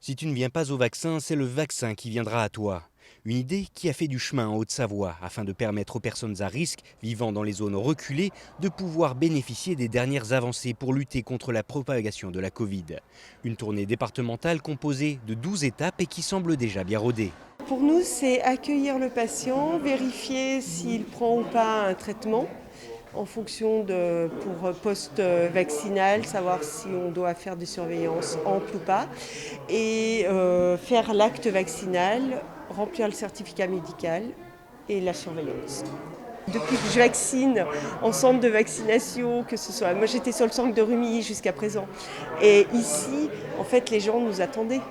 Si tu ne viens pas au vaccin, c'est le vaccin qui viendra à toi. Une idée qui a fait du chemin en Haute-Savoie afin de permettre aux personnes à risque vivant dans les zones reculées de pouvoir bénéficier des dernières avancées pour lutter contre la propagation de la Covid. Une tournée départementale composée de 12 étapes et qui semble déjà bien rodée. Pour nous, c'est accueillir le patient, vérifier s'il prend ou pas un traitement en fonction pour post-vaccinal, savoir si on doit faire des surveillances amples ou pas, et faire l'acte vaccinal, remplir le certificat médical et la surveillance. Depuis que je vaccine en centre de vaccination, que ce soit, moi j'étais sur le centre de Rumilly jusqu'à présent, et ici, en fait, les gens nous attendaient.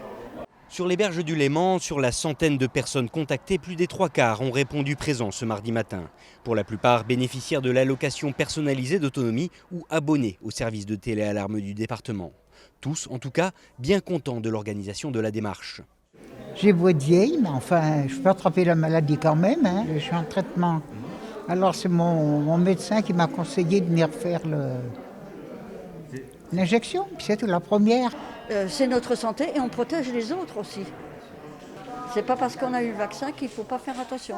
Sur les berges du Léman, sur la centaine de personnes contactées, plus des 3/4 ont répondu présents ce mardi matin. Pour la plupart, bénéficiaires de l'allocation personnalisée d'autonomie ou abonnés au service de téléalarme du département. Tous, en tout cas, bien contents de l'organisation de la démarche. J'ai beau être vieille, mais enfin, je peux attraper la maladie quand même. Je suis en traitement. Alors c'est mon médecin qui m'a conseillé de venir faire l'injection. Puis c'est tout, la première. C'est notre santé et on protège les autres aussi. C'est pas parce qu'on a eu le vaccin qu'il ne faut pas faire attention.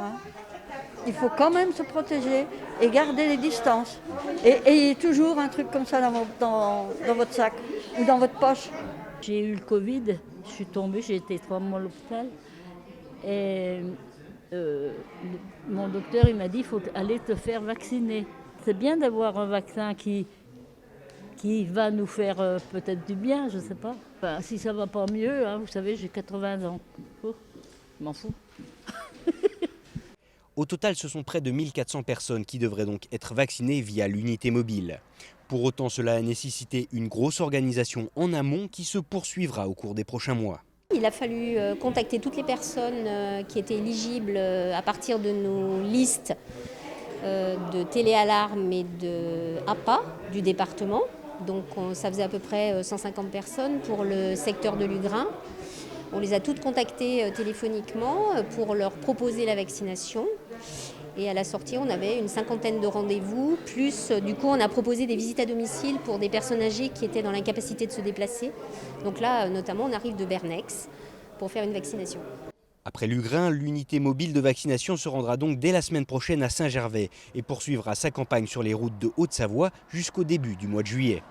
Il faut quand même se protéger et garder les distances. Et ayez toujours un truc comme ça dans votre sac ou dans votre poche. J'ai eu le Covid, je suis tombée, j'ai été 3 mois à l'hôpital. Et mon docteur il m'a dit il faut aller te faire vacciner. C'est bien d'avoir un vaccin qui va nous faire peut-être du bien, je ne sais pas. Enfin, si ça ne va pas mieux, vous savez, j'ai 80 ans. Oh, je m'en fous. Au total, ce sont près de 1400 personnes qui devraient donc être vaccinées via l'unité mobile. Pour autant, cela a nécessité une grosse organisation en amont qui se poursuivra au cours des prochains mois. Il a fallu contacter toutes les personnes qui étaient éligibles à partir de nos listes de téléalarme et de APA du département. Donc ça faisait à peu près 150 personnes pour le secteur de Lugrin. On les a toutes contactées téléphoniquement pour leur proposer la vaccination. Et à la sortie, on avait une 50aine de rendez-vous. Plus, du coup, on a proposé des visites à domicile pour des personnes âgées qui étaient dans l'incapacité de se déplacer. Donc là, notamment, on arrive de Bernex pour faire une vaccination. Après Lugrin, l'unité mobile de vaccination se rendra donc dès la semaine prochaine à Saint-Gervais et poursuivra sa campagne sur les routes de Haute-Savoie jusqu'au début du mois de juillet.